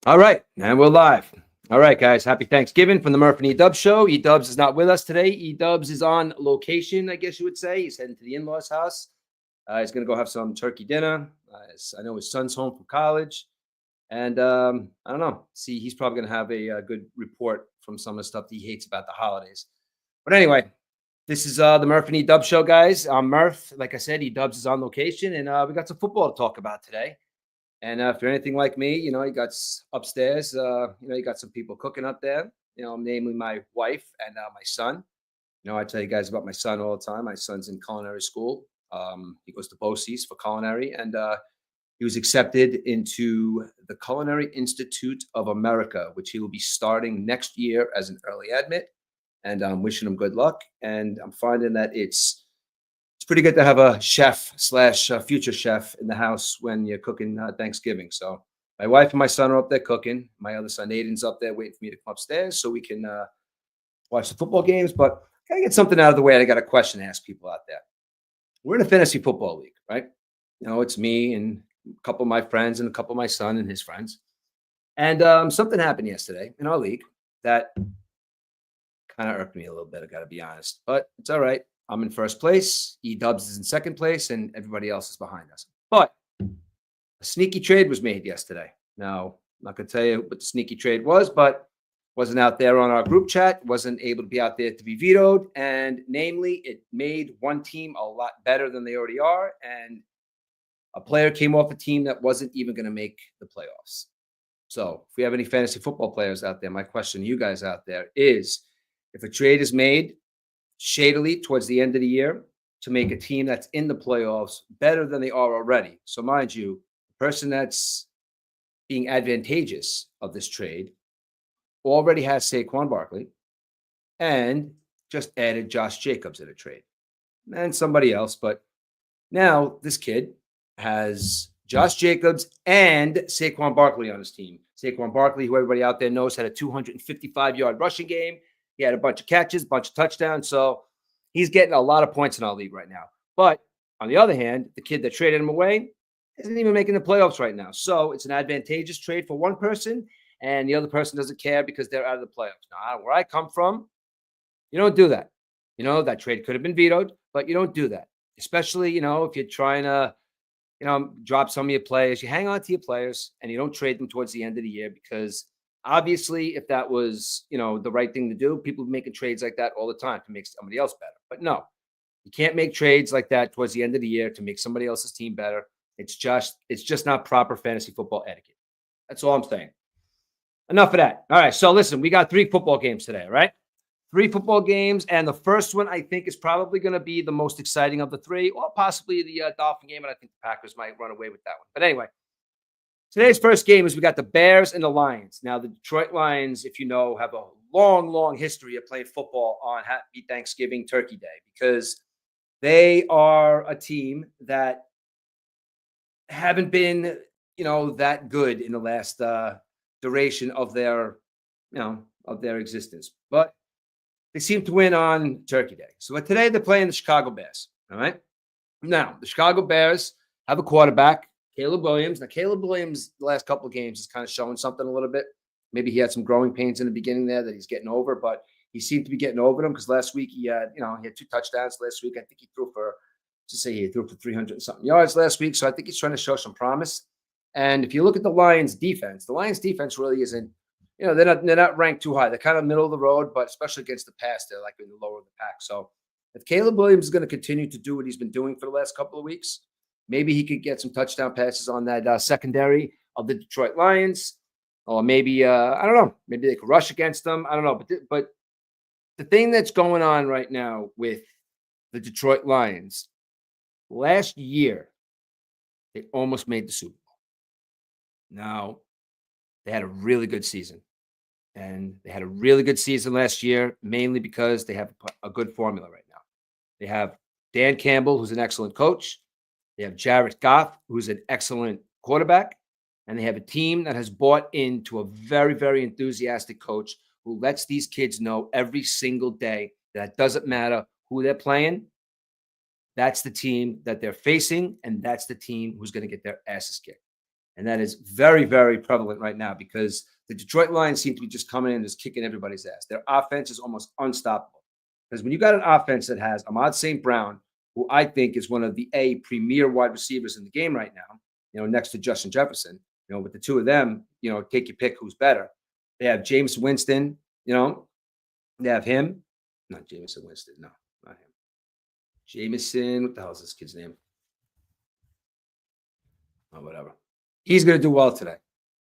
All right, and we're live. All right, guys, happy Thanksgiving from the Murph and E-Dubs show. E-Dubs is not with us today. E-Dubs is on location, I guess you would say. He's heading to the in-laws' house. He's going to go have some turkey dinner. I know his son's home from college. And I don't know. See, he's probably going to have a good report from some of the stuff that he hates about the holidays. But anyway, this is the Murph and E-Dubs show, guys. I'm Murph. Like I said, E-Dubs is on location, and we got some football to talk about today. And if you're anything like me, you got upstairs, you got some people cooking up there, namely my wife and my son. I tell you guys about my son all the time. My son's in culinary school. He goes to BOCES for culinary, and he was accepted into the Culinary Institute of America, which he will be starting next year as an early admit. And I'm wishing him good luck. And I'm finding that it's pretty good to have a chef slash future chef in the house when you're cooking Thanksgiving. So my wife and my son are up there cooking. My other son Aiden's up there waiting for me to come upstairs so we can watch the football games. But I gotta get something out of the way. I got a question to ask people out there. We're in a fantasy football league, right? It's me and a couple of my friends and a couple of my son and his friends. And something happened yesterday in our league that kind of irked me a little bit. I got to be honest, but it's all right. I'm in first place. E-Dubs is in second place, and everybody else is behind us. But a sneaky trade was made yesterday. Now, I'm not going to tell you what the sneaky trade was, but wasn't out there on our group chat, wasn't able to be out there to be vetoed. And namely, it made one team a lot better than they already are. And a player came off a team that wasn't even going to make the playoffs. So if we have any fantasy football players out there, my question to you guys out there is, if a trade is made shadily towards the end of the year to make a team that's in the playoffs better than they are already. So mind you, the person that's being advantageous of this trade already has Saquon Barkley and just added Josh Jacobs in a trade and somebody else. But now this kid has Josh Jacobs and Saquon Barkley on his team. Saquon Barkley, who everybody out there knows, had a 255-yard rushing game. He had a bunch of catches, bunch of touchdowns. So he's getting a lot of points in our league right now. But on the other hand, the kid that traded him away isn't even making the playoffs right now. So it's an advantageous trade for one person, and the other person doesn't care because they're out of the playoffs. Now, where I come from, you don't do that. That trade could have been vetoed, but you don't do that. Especially, if you're trying to, drop some of your players. You hang on to your players and you don't trade them towards the end of the year because obviously, if that was, the right thing to do, people are making trades like that all the time to make somebody else better. But no, you can't make trades like that towards the end of the year to make somebody else's team better. It's just not proper fantasy football etiquette. That's all I'm saying. Enough of that. All right. So listen, we got 3 football games today, right? 3 football games. And the first one, I think, is probably going to be the most exciting of the 3, or possibly the Dolphin game. And I think the Packers might run away with that one. But anyway, today's first game is we got the Bears and the Lions. Now, the Detroit Lions, if you know, have a long, long history of playing football on Happy Thanksgiving Turkey Day because they are a team that haven't been, that good in the last duration of their, of their existence. But they seem to win on Turkey Day. So today they're playing the Chicago Bears. All right. Now, the Chicago Bears have a quarterback, Caleb Williams. Now, Caleb Williams, the last couple of games, is kind of showing something a little bit. Maybe he had some growing pains in the beginning there that he's getting over, but he seemed to be getting over them because last week he had 2 touchdowns last week. I think he threw for 300 and something yards last week. So I think he's trying to show some promise. And if you look at the Lions defense really isn't, they're not ranked too high. They're kind of middle of the road, but especially against the pass, they're like in the lower of the pack. So if Caleb Williams is going to continue to do what he's been doing for the last couple of weeks, maybe he could get some touchdown passes on that secondary of the Detroit Lions. Or maybe, I don't know, maybe they could rush against them. I don't know. But the thing that's going on right now with the Detroit Lions, last year, they almost made the Super Bowl. Now, they had a really good season. And they had a really good season last year, mainly because they have a good formula right now. They have Dan Campbell, who's an excellent coach. They have Jared Goff, who's an excellent quarterback. And they have a team that has bought into a very, very enthusiastic coach who lets these kids know every single day that it doesn't matter who they're playing. That's the team that they're facing, and that's the team who's going to get their asses kicked. And that is very, very prevalent right now because the Detroit Lions seem to be just coming in and just kicking everybody's ass. Their offense is almost unstoppable. Because when you got an offense that has Ahmad St. Brown, who I think is one of the premier wide receivers in the game right now, next to Justin Jefferson, with the two of them, take your pick who's better. They have James Winston, they have him. Not Jameson Winston. No, not him. Jameson. What the hell is this kid's name? Oh, whatever. He's going to do well today.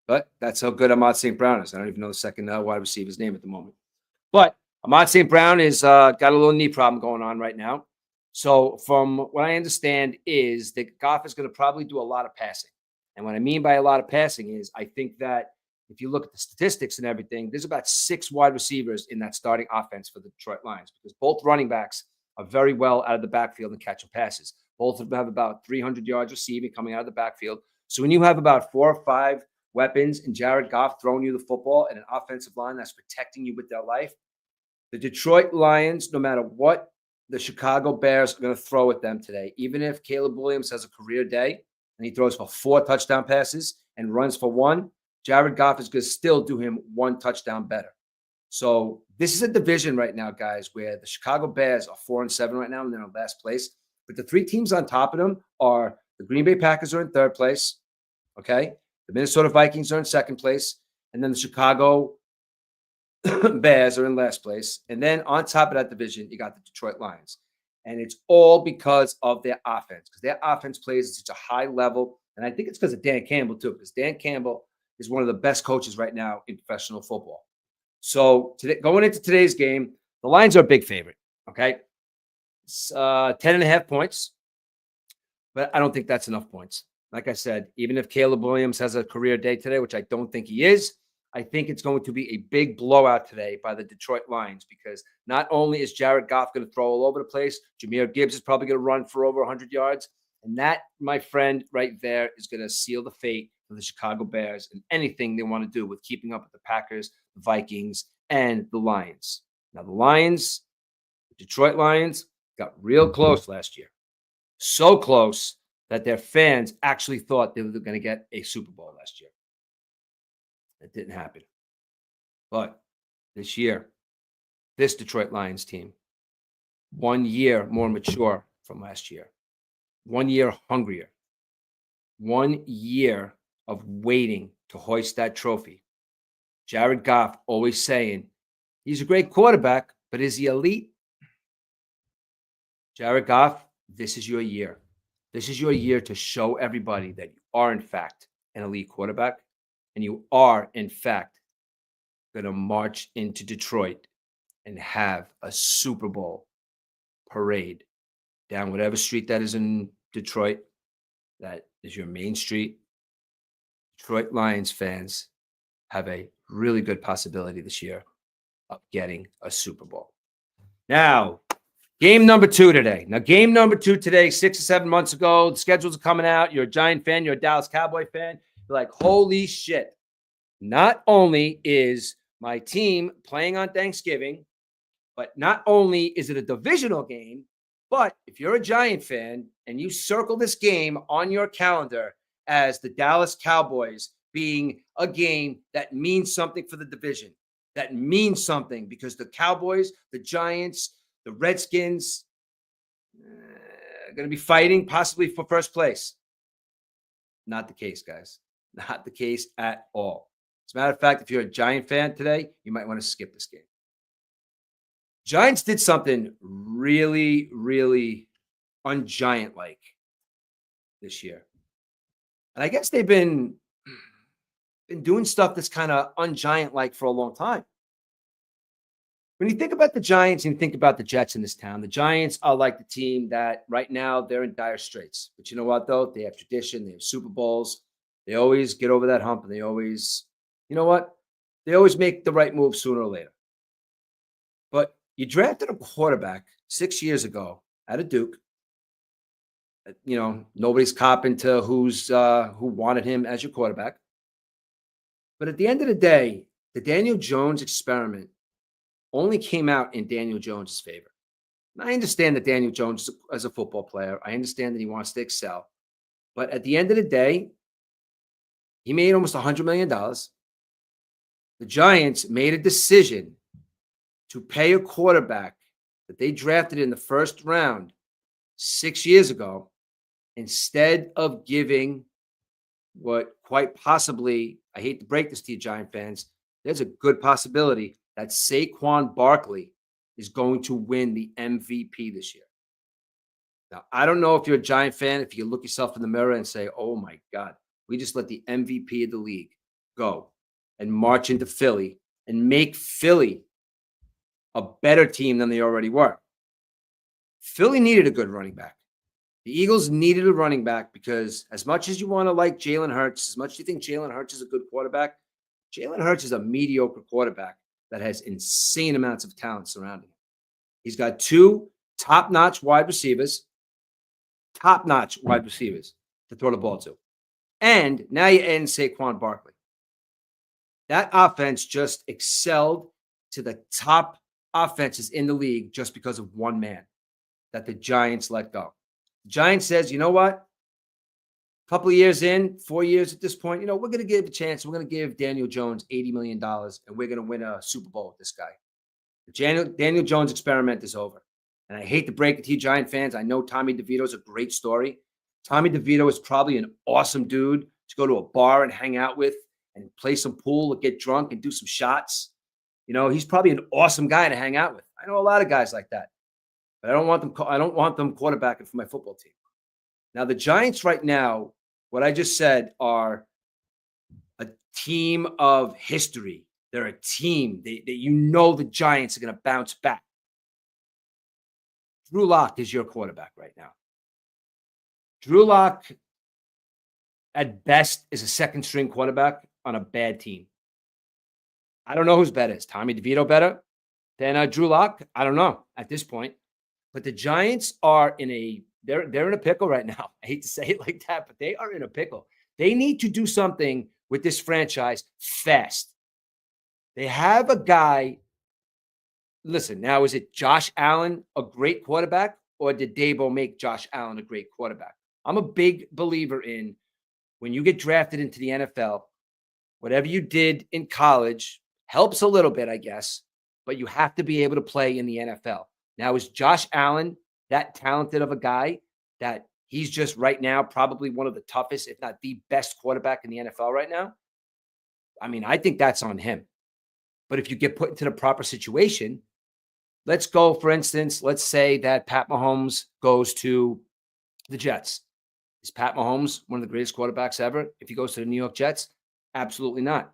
But that's how good Ahmad St. Brown is. I don't even know the second wide receiver's name at the moment. But Ahmad St. Brown is got a little knee problem going on right now. So from what I understand is that Goff is going to probably do a lot of passing. And what I mean by a lot of passing is I think that if you look at the statistics and everything, there's about 6 wide receivers in that starting offense for the Detroit Lions because both running backs are very well out of the backfield and catching passes. Both of them have about 300 yards receiving coming out of the backfield. So when you have about 4 or 5 weapons and Jared Goff throwing you the football and an offensive line that's protecting you with their life, the Detroit Lions, no matter what the Chicago Bears are going to throw at them today, even if Caleb Williams has a career day and he throws for 4 touchdown passes and runs for 1, Jared Goff is going to still do him 1 touchdown better. So this is a division right now, guys, where the Chicago Bears are 4-7 right now and they're in last place. But the 3 teams on top of them are the Green Bay Packers are in 3rd place. Okay. The Minnesota Vikings are in 2nd place. And then the Chicago Bears are in last place. And then on top of that division, you got the Detroit Lions. And it's all because of their offense, because their offense plays at such a high level. And I think it's because of Dan Campbell, too, because Dan Campbell is one of the best coaches right now in professional football. So today, going into today's game, the Lions are a big favorite. Okay. It's 10.5 points. But I don't think that's enough points. Like I said, even if Caleb Williams has a career day today, which I don't think he is, I think it's going to be a big blowout today by the Detroit Lions because not only is Jared Goff going to throw all over the place, Jahmyr Gibbs is probably going to run for over 100 yards. And that, my friend, right there is going to seal the fate of the Chicago Bears and anything they want to do with keeping up with the Packers, the Vikings, and the Lions. Now, the Detroit Lions, got real close last year. So close that their fans actually thought they were going to get a Super Bowl last year. It didn't happen. But this year, this Detroit Lions team, 1 year more mature from last year, 1 year hungrier, 1 year of waiting to hoist that trophy. Jared Goff always saying, he's a great quarterback, but is he elite? Jared Goff, this is your year. This is your year to show everybody that you are, in fact, an elite quarterback, and you are, in fact, going to march into Detroit and have a Super Bowl parade down whatever street that is in Detroit. That is your main street. Detroit Lions fans have a really good possibility this year of getting a Super Bowl. Now, game number 2 today. Now, game number 2 today, 6 or 7 months ago, the schedules are coming out. You're a Giant fan. You're a Dallas Cowboy fan. You're like, holy shit. Not only is my team playing on Thanksgiving, but not only is it a divisional game, but if you're a Giant fan and you circle this game on your calendar as the Dallas Cowboys being a game that means something for the division, that means something because the Cowboys, the Giants, the Redskins are going to be fighting possibly for first place. Not the case, guys. Not the case at all. As a matter of fact, if you're a Giant fan today, you might want to skip this game. Giants did something really, really un-Giant-like this year. And I guess they've been doing stuff that's kind of un-Giant-like for a long time. When you think about the Giants and you think about the Jets in this town, the Giants are like the team that right now they're in dire straits. But you know what, though? They have tradition. They have Super Bowls. They always get over that hump, and they always, you know what? They always make the right move sooner or later. But you drafted a quarterback 6 years ago out of Duke. You know, nobody's copping to who wanted him as your quarterback. But at the end of the day, the Daniel Jones experiment only came out in Daniel Jones' favor. And I understand that Daniel Jones is a football player. I understand that he wants to excel. But at the end of the day, He made almost $100 million. The Giants made a decision to pay a quarterback that they drafted in the first round 6 years ago instead of giving what quite possibly, I hate to break this to you, Giant fans, there's a good possibility that Saquon Barkley is going to win the MVP this year. Now, I don't know if you're a Giant fan, if you look yourself in the mirror and say, oh my God, we just let the MVP of the league go and march into Philly and make Philly a better team than they already were. Philly needed a good running back. The Eagles needed a running back because as much as you want to like Jalen Hurts, as much as you think Jalen Hurts is a good quarterback, Jalen Hurts is a mediocre quarterback that has insane amounts of talent surrounding him. He's got two top-notch wide receivers to throw the ball to. And now you add in Saquon Barkley. That offense just excelled to the top offenses in the league just because of one man that the Giants let go. The Giants says, you know what? A couple of years in, 4 years at this point, we're going to give a chance. We're going to give Daniel Jones $80 million, and we're going to win a Super Bowl with this guy. The Daniel Jones experiment is over. And I hate to break it to you, Giant fans. I know Tommy DeVito is a great story. Tommy DeVito is probably an awesome dude to go to a bar and hang out with and play some pool or get drunk and do some shots. He's probably an awesome guy to hang out with. I know a lot of guys like that. But I don't want them quarterbacking for my football team. Now, the Giants right now, what I just said, are a team of history. They're a team that the Giants are going to bounce back. Drew Lock is your quarterback right now. Drew Lock, at best, is a second-string quarterback on a bad team. I don't know who's better. Is Tommy DeVito better than Drew Lock? I don't know at this point. But the Giants are they're in a pickle right now. I hate to say it like that, but they are in a pickle. They need to do something with this franchise fast. They have a guy. Listen, now, is it Josh Allen a great quarterback, or did Dabo make Josh Allen a great quarterback? I'm a big believer in when you get drafted into the NFL, whatever you did in college helps a little bit, I guess, but you have to be able to play in the NFL. Now, is Josh Allen that talented of a guy that he's just right now probably one of the toughest, if not the best quarterback in the NFL right now? I mean, I think that's on him. But if you get put into the proper situation, let's go, for instance, let's say that Pat Mahomes goes to the Jets. Is Pat Mahomes one of the greatest quarterbacks ever if he goes to the New York Jets? Absolutely not.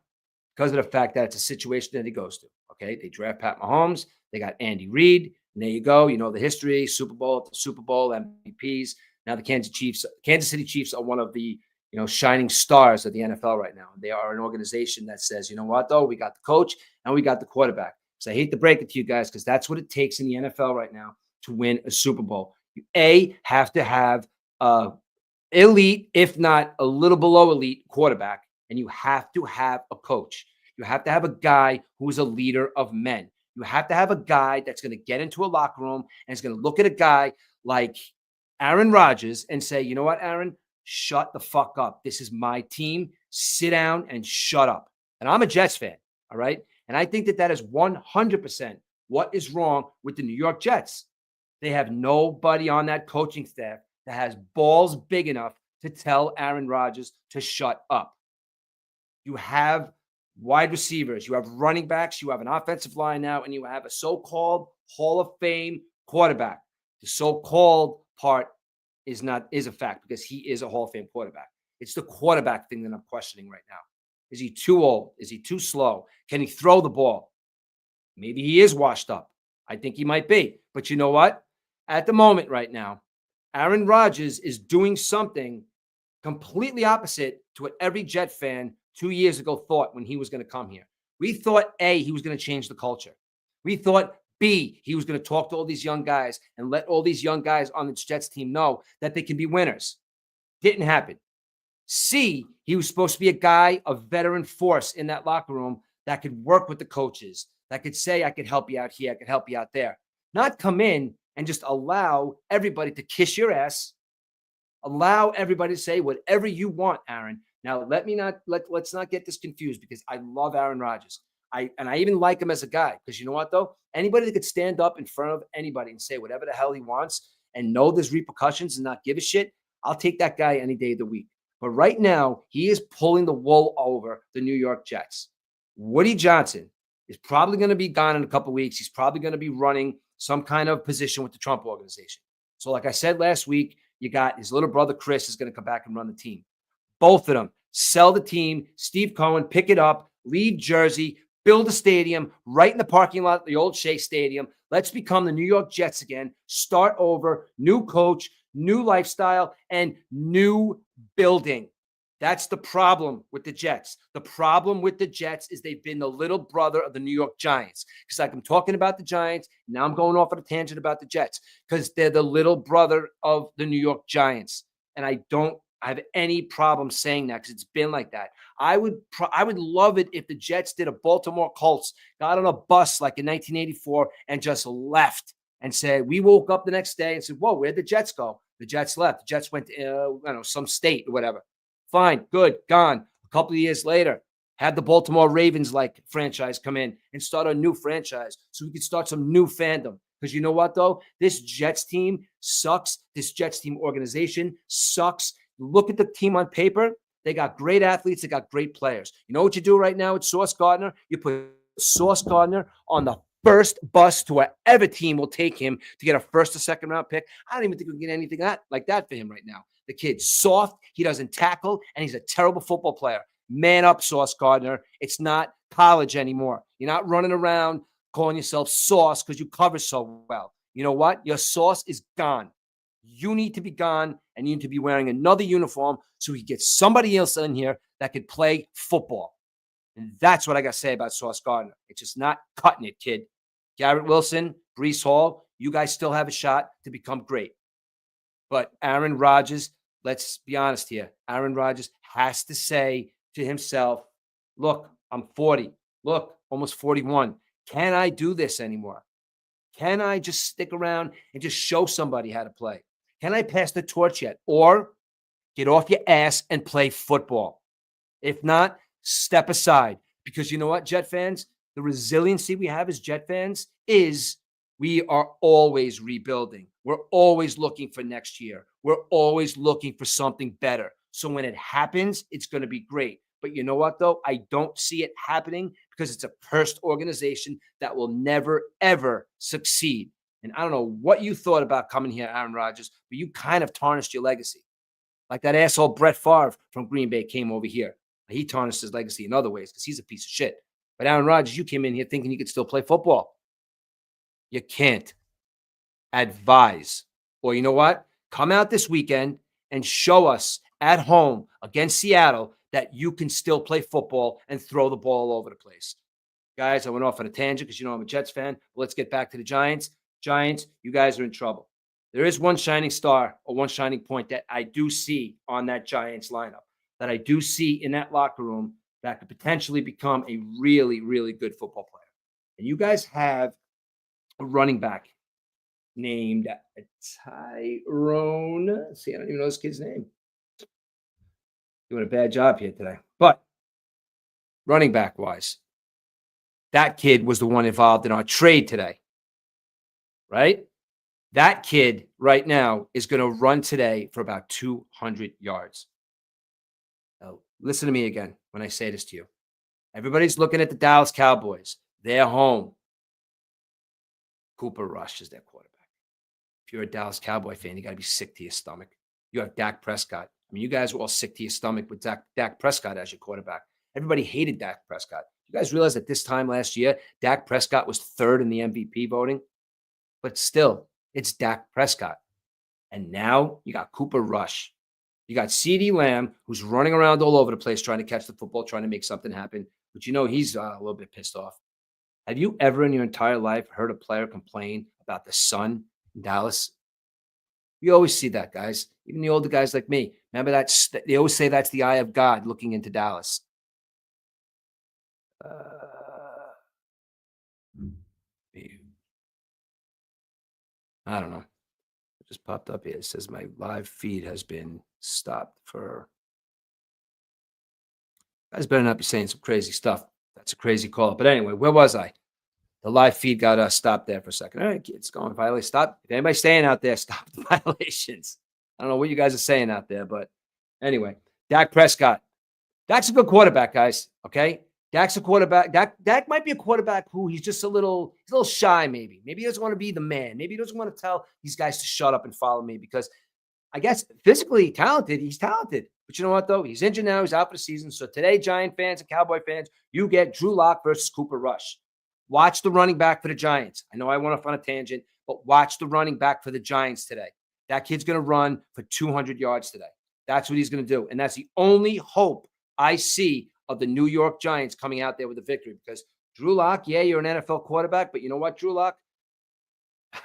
Because of the fact that it's a situation that he goes to. Okay, they draft Pat Mahomes. They got Andy Reid. And there you go. You know the history, Super Bowl, MVPs. Now the Kansas City Chiefs are one of the shining stars of the NFL right now. They are an organization that says, you know what, though? We got the coach and we got the quarterback. So I hate to break it to you guys because that's what it takes in the NFL right now to win a Super Bowl. You have to have elite, if not a little below elite quarterback, and you have to have a coach. You have to have a guy who is a leader of men. You have to have a guy that's going to get into a locker room and is going to look at a guy like Aaron Rodgers and say, you know what, Aaron, shut the fuck up. This is my team. Sit down and shut up. And I'm a Jets fan, all right? And I think that is 100% what is wrong with the New York Jets. They have nobody on that coaching staff that has balls big enough to tell Aaron Rodgers to shut up. You have wide receivers, you have running backs, you have an offensive line now, and you have a so-called Hall of Fame quarterback. The so-called part is a fact because he is a Hall of Fame quarterback. It's the quarterback thing that I'm questioning right now. Is he too old? Is he too slow? Can he throw the ball? Maybe he is washed up. I think he might be. But you know what? At the moment right now, Aaron Rodgers is doing something completely opposite to what every Jet fan 2 years ago thought when he was going to come here. We thought, A, he was going to change the culture. We thought, B, he was going to talk to all these young guys and let all these young guys on the Jets team know that they can be winners. Didn't happen. C, he was supposed to be a guy, a veteran force in that locker room that could work with the coaches, that could say, I could help you out here, I could help you out there. Not come in and just allow everybody to kiss your ass, allow everybody to say whatever you want, Aaron. Now, let's not get this confused because I love Aaron Rodgers. I even like him as a guy because you know what though? Anybody that could stand up in front of anybody and say whatever the hell he wants and know there's repercussions and not give a shit, I'll take that guy any day of the week. But right now, he is pulling the wool over the New York Jets. Woody Johnson is probably going to be gone in a couple of weeks. He's probably going to be running some kind of position with the Trump organization. So, like I said last week, you got his little brother Chris is going to come back and run the team. Both of them sell the team. Steve Cohen, pick it up, leave Jersey, build a stadium right in the parking lot of the old Shea Stadium. Let's become the New York Jets again. Start over, new coach, new lifestyle, and new building. That's the problem with the Jets. The problem with the Jets is they've been the little brother of the New York Giants. Because like I'm talking about the Giants, now I'm going off on a tangent about the Jets because they're the little brother of the New York Giants. And I don't have any problem saying that because it's been like that. I would love it if the Jets did a Baltimore Colts, got on a bus like in 1984 and just left and said, we woke up the next day and said, whoa, where'd the Jets go? The Jets left. The Jets went to, some state or whatever. Fine, good, gone. A couple of years later, had the Baltimore Ravens like franchise come in and start a new franchise so we could start some new fandom. Because you know what, though? This Jets team sucks. This Jets team organization sucks. Look at the team on paper. They got great athletes. They got great players. You know what you do right now with Sauce Gardner? You put Sauce Gardner on the first bus to wherever team will take him to get a first or second round pick. I don't even think we can get anything like that for him right now. The kid's soft. He doesn't tackle, and he's a terrible football player. Man up, Sauce Gardner. It's not college anymore. You're not running around calling yourself Sauce because you cover so well. You know what? Your Sauce is gone. You need to be gone, and you need to be wearing another uniform so we get somebody else in here that could play football. And that's what I got to say about Sauce Gardner. It's just not cutting it, kid. Garrett Wilson, Breece Hall, you guys still have a shot to become great. But Aaron Rodgers, let's be honest here. Aaron Rodgers has to say to himself, look, I'm 40. Look, almost 41. Can I do this anymore? Can I just stick around and just show somebody how to play? Can I pass the torch yet? Or get off your ass and play football? If not, step aside. Because you know what, Jet fans? The resiliency we have as Jet fans is we are always rebuilding. We're always looking for next year. We're always looking for something better. So when it happens, it's going to be great. But you know what, though? I don't see it happening because it's a cursed organization that will never, ever succeed. And I don't know what you thought about coming here, Aaron Rodgers, but you kind of tarnished your legacy. Like that asshole Brett Favre from Green Bay came over here. He tarnished his legacy in other ways because he's a piece of shit. But Aaron Rodgers, you came in here thinking you could still play football. You can't. Advise. Or you know what? Come out this weekend and show us at home against Seattle that you can still play football and throw the ball all over the place. Guys, I went off on a tangent because you know I'm a Jets fan. But let's get back to the Giants. Giants, you guys are in trouble. There is one shining star or one shining point that I do see on that Giants lineup, that I do see in that locker room that could potentially become a really, really good football player. And you guys have a running back named Tyrone. See, I don't even know this kid's name. Doing a bad job here today. But running back wise, that kid was the one involved in our trade today, right? That kid right now is going to run today for about 200 yards. Now, listen to me again when I say this to you. Everybody's looking at the Dallas Cowboys. They're home. Cooper Rush is their quarterback. If you're a Dallas Cowboy fan, you got to be sick to your stomach. You have Dak Prescott. I mean, you guys were all sick to your stomach with Dak Prescott as your quarterback. Everybody hated Dak Prescott. You guys realize that this time last year, Dak Prescott was third in the MVP voting? But still, it's Dak Prescott. And now you got Cooper Rush. You got CeeDee Lamb, who's running around all over the place trying to catch the football, trying to make something happen. But you know he's a little bit pissed off. Have you ever in your entire life heard a player complain about the sun in Dallas? You always see that, guys. Even the older guys like me. Remember that? They always say that's the eye of God looking into Dallas. I don't know. It just popped up here. It says my live feed has been stopped for Guys better not be saying some crazy stuff. That's a crazy call. But anyway, where was I? The live feed got stopped there for a second. All right, kids, going violate. Stop. If anybody's staying out there, stop the violations. I don't know what you guys are saying out there, but anyway, Dak Prescott. That's a good quarterback, guys. Okay. Dak's a quarterback. Dak might be a quarterback who he's just a little shy, maybe. Maybe he doesn't want to be the man. Maybe he doesn't want to tell these guys to shut up and follow me because I guess physically talented, he's talented. But you know what, though? He's injured now. He's out for the season. So today, Giant fans and Cowboy fans, you get Drew Lock versus Cooper Rush. Watch the running back for the Giants. I know I went off on a tangent, but watch the running back for the Giants today. That kid's going to run for 200 yards today. That's what he's going to do. And that's the only hope I see of the New York Giants coming out there with a victory because Drew Lock, yeah, you're an NFL quarterback, but you know what, Drew Lock?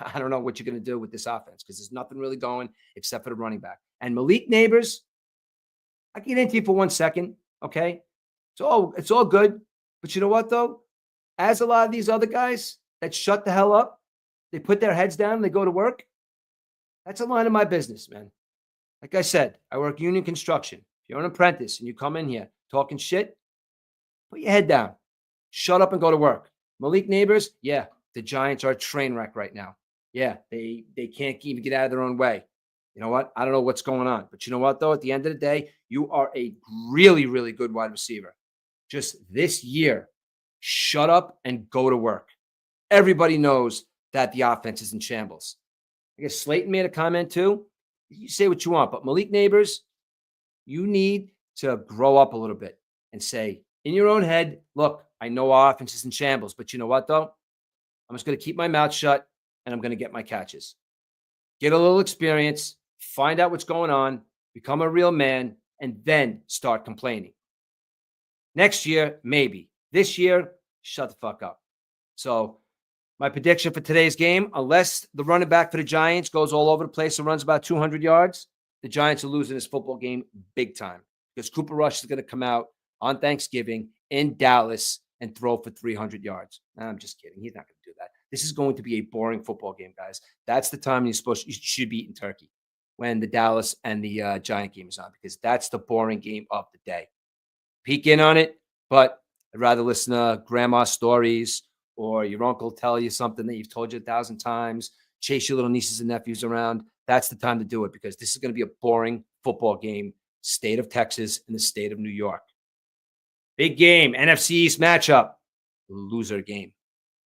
I don't know what you're going to do with this offense because there's nothing really going except for the running back. And Malik Neighbors, I can get into you for 1 second, okay? It's all good. But you know what, though? As a lot of these other guys that shut the hell up, they put their heads down and they go to work. That's a line of my business, man. Like I said, I work union construction. If you're an apprentice and you come in here talking shit, put your head down. Shut up and go to work. Malik Neighbors, yeah, the Giants are a train wreck right now. Yeah, they can't even get out of their own way. You know what? I don't know what's going on. But you know what, though? At the end of the day, you are a really, really good wide receiver. Just this year, shut up and go to work. Everybody knows that the offense is in shambles. I guess Slayton made a comment too. You say what you want, but Malik Neighbors, you need to grow up a little bit and say in your own head, look, I know our offense is in shambles, but you know what, though? I'm just going to keep my mouth shut and I'm going to get my catches. Get a little experience, find out what's going on, become a real man, and then start complaining. Next year, maybe. This year, shut the fuck up. So my prediction for today's game, unless the running back for the Giants goes all over the place and runs about 200 yards, the Giants are losing this football game big time because Cooper Rush is going to come out on Thanksgiving in Dallas and throw for 300 yards. I'm just kidding. He's not going to do that. This is going to be a boring football game, guys. That's the time you should be eating turkey when the Dallas and the Giant game is on because that's the boring game of the day. Peek in on it, but I'd rather listen to grandma's stories or your uncle tell you something that you've told you 1,000 times, chase your little nieces and nephews around. That's the time to do it because this is going to be a boring football game, state of Texas and the state of New York. Big game, NFC East matchup, loser game.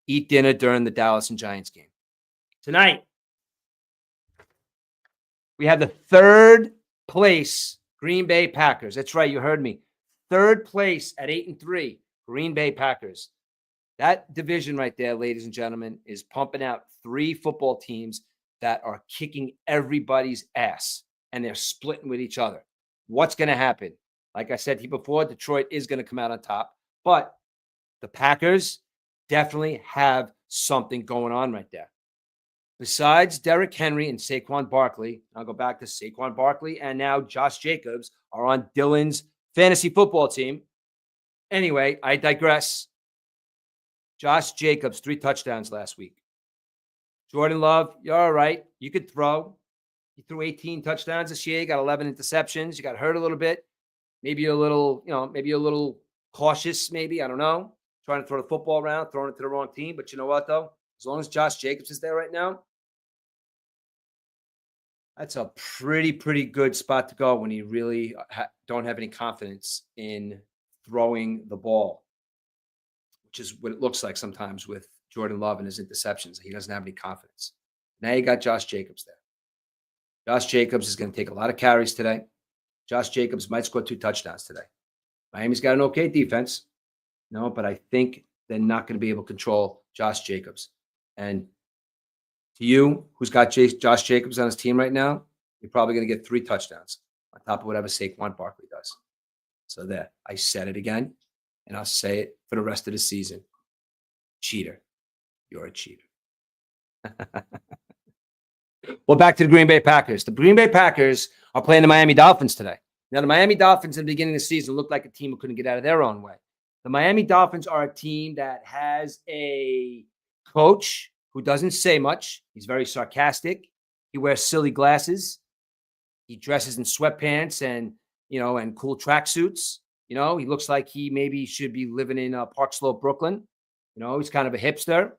Eat dinner during the Dallas and Giants game. Tonight, we have the third place Green Bay Packers. That's right, you heard me. Third place at 8-3, Green Bay Packers. That division right there, ladies and gentlemen, is pumping out 3 football teams that are kicking everybody's ass, and they're splitting with each other. What's going to happen? Like I said to you before, Detroit is going to come out on top, but the Packers definitely have something going on right there. Besides Derrick Henry and Saquon Barkley, I'll go back to Saquon Barkley, and now Josh Jacobs are on Dylan's fantasy football team. Anyway, I digress. Josh Jacobs, 3 touchdowns last week. Jordan Love, you're all right. You could throw. You threw 18 touchdowns this year. You got 11 interceptions. You got hurt a little bit. Maybe a little, maybe a little cautious, maybe. I don't know. Trying to throw the football around, throwing it to the wrong team. But you know what, though? As long as Josh Jacobs is there right now, that's a pretty good spot to go when you really don't have any confidence in throwing the ball, which is what it looks like sometimes with Jordan Love and his interceptions. He doesn't have any confidence. Now you got Josh Jacobs there. Josh Jacobs is going to take a lot of carries today. Josh Jacobs might score 2 touchdowns today. Miami's got an okay defense. No, but I think they're not going to be able to control Josh Jacobs. And to you, who's got Josh Jacobs on his team right now, you're probably going to get 3 touchdowns on top of whatever Saquon Barkley does. So there, I said it again, and I'll say it for the rest of the season. Cheater. You're a cheater. Well, back to the Green Bay Packers. The Green Bay Packers are playing the Miami Dolphins today. Now, the Miami Dolphins in the beginning of the season looked like a team who couldn't get out of their own way. The Miami Dolphins are a team that has a coach who doesn't say much. He's very sarcastic. He wears silly glasses. He dresses in sweatpants and cool tracksuits. You know, he looks like he maybe should be living in Park Slope, Brooklyn. You know, he's kind of a hipster.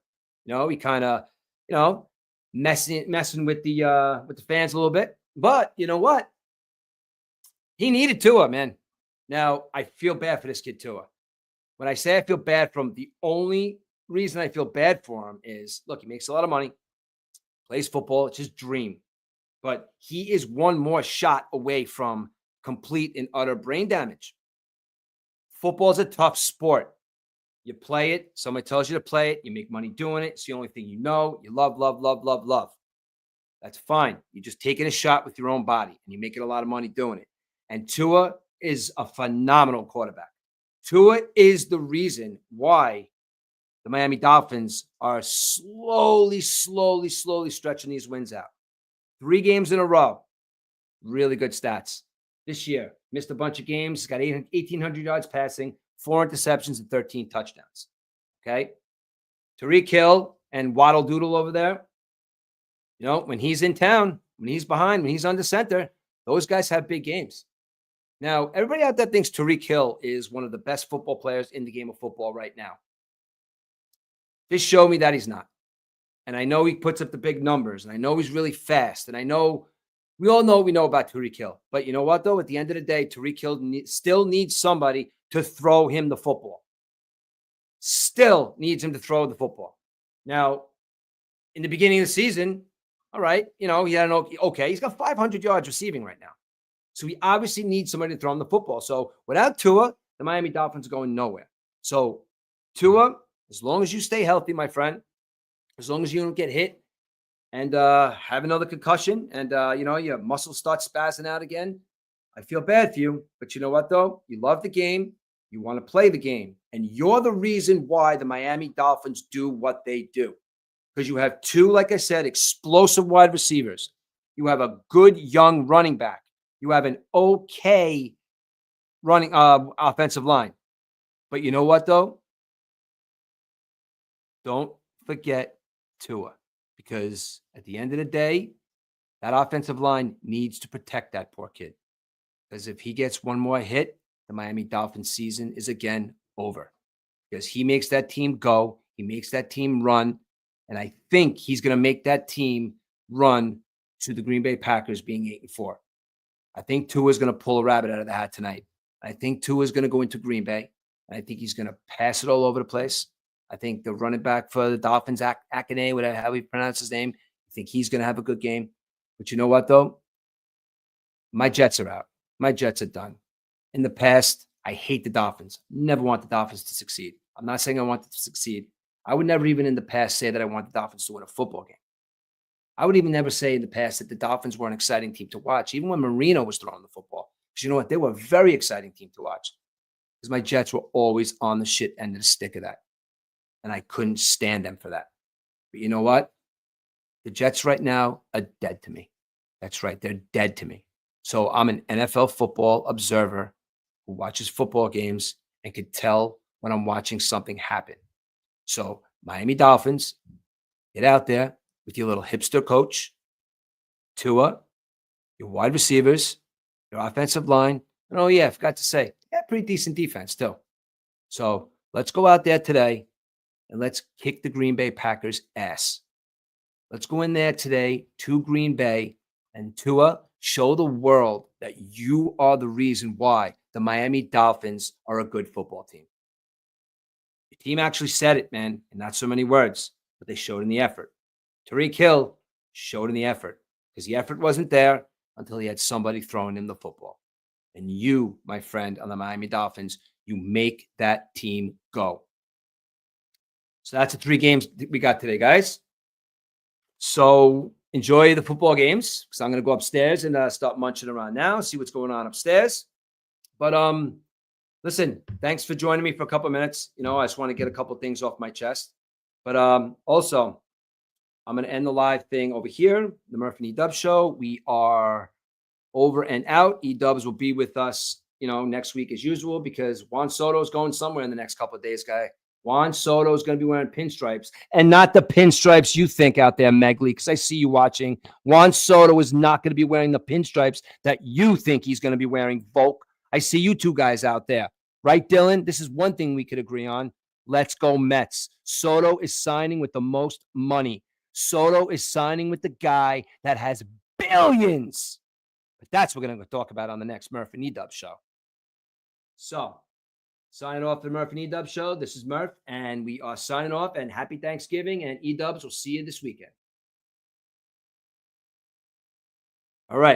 You know, he kind of, you know, messing with the fans a little bit. But you know what? He needed Tua, man. Now I feel bad for this kid Tua. When I say I feel bad for him, the only reason I feel bad for him is, look, he makes a lot of money, plays football, it's his dream. But he is one more shot away from complete and utter brain damage. Football is a tough sport. You play it. Somebody tells you to play it. You make money doing it. It's the only thing you know. You love, love, love, love, love. That's fine. You're just taking a shot with your own body, and you're making a lot of money doing it. And Tua is a phenomenal quarterback. Tua is the reason why the Miami Dolphins are slowly stretching these wins out. 3 games in a row. Really good stats. This year, missed a bunch of games, got 1,800 yards passing, 4 interceptions, and 13 touchdowns. Okay? Tyreek Hill and Waddle Doodle over there, you know, when he's in town, when he's behind, when he's under center, those guys have big games. Now, everybody out there thinks Tyreek Hill is one of the best football players in the game of football right now. Just show me that he's not. And I know he puts up the big numbers, and I know he's really fast, and I know we all know about Tyreek Hill. But you know what, though? At the end of the day, Tyreek Hill still needs somebody to throw him the football. Still needs him to throw the football. Now, in the beginning of the season, all right, you know, he had an okay. He's got 500 yards receiving right now. So he obviously needs somebody to throw him the football. So without Tua, the Miami Dolphins are going nowhere. So Tua, as long as you stay healthy, my friend, as long as you don't get hit and have another concussion and, you know, your muscles start spazzing out again, I feel bad for you. But you know what, though? You love the game. You want to play the game. And you're the reason why the Miami Dolphins do what they do. Because you have 2, like I said, explosive wide receivers. You have a good young running back. You have an okay running offensive line. But you know what, though? Don't forget Tua. Because at the end of the day, that offensive line needs to protect that poor kid. Because if he gets one more hit, the Miami Dolphins season is again over. Because he makes that team go. He makes that team run. And I think he's going to make that team run to the Green Bay Packers being 8-4. I think Tua is going to pull a rabbit out of the hat tonight. I think Tua is going to go into Green Bay. And I think he's going to pass it all over the place. I think the running back for the Dolphins, Akane, whatever how he pronounce his name, I think he's going to have a good game. But you know what, though? My Jets are out. My Jets are done. In the past, I hate the Dolphins. Never want the Dolphins to succeed. I'm not saying I want them to succeed. I would never even in the past say that I want the Dolphins to win a football game. I would even never say in the past that the Dolphins were an exciting team to watch, even when Marino was throwing the football. Because you know what? They were a very exciting team to watch. Because my Jets were always on the shit end of the stick of that. And I couldn't stand them for that. But you know what? The Jets right now are dead to me. That's right. They're dead to me. So I'm an NFL football observer who watches football games and could tell when I'm watching something happen. So Miami Dolphins, get out there with your little hipster coach, Tua, your wide receivers, your offensive line. And oh, yeah, I forgot to say, pretty decent defense too. So let's go out there today and let's kick the Green Bay Packers' ass. Let's go in there today to Green Bay and Tua, show the world that you are the reason why the Miami Dolphins are a good football team. The team actually said it, man, in not so many words, but they showed in the effort. Tyreek Hill showed in the effort because the effort wasn't there until he had somebody throwing him the football. And you, my friend on the Miami Dolphins, you make that team go. So that's the 3 games we got today, guys. So enjoy the football games because I'm going to go upstairs and start munching around now, see what's going on upstairs. But listen, thanks for joining me for a couple of minutes. You know, I just want to get a couple of things off my chest. But also, I'm going to end the live thing over here, the Murph and E-Dubs show. We are over and out. E-Dubs will be with us, you know, next week as usual because Juan Soto is going somewhere in the next couple of days, guy. Juan Soto is going to be wearing pinstripes and not the pinstripes you think out there, Megley, because I see you watching. Juan Soto is not going to be wearing the pinstripes that you think he's going to be wearing, Volk. I see you 2 guys out there. Right, Dylan? This is one thing we could agree on. Let's go Mets. Soto is signing with the most money. Soto is signing with the guy that has billions. But that's what we're going to talk about on the next Murph and E-Dub show. So, signing off the Murph and E-Dub show. This is Murph, and we are signing off. And happy Thanksgiving. And E-Dubs will see you this weekend. All right.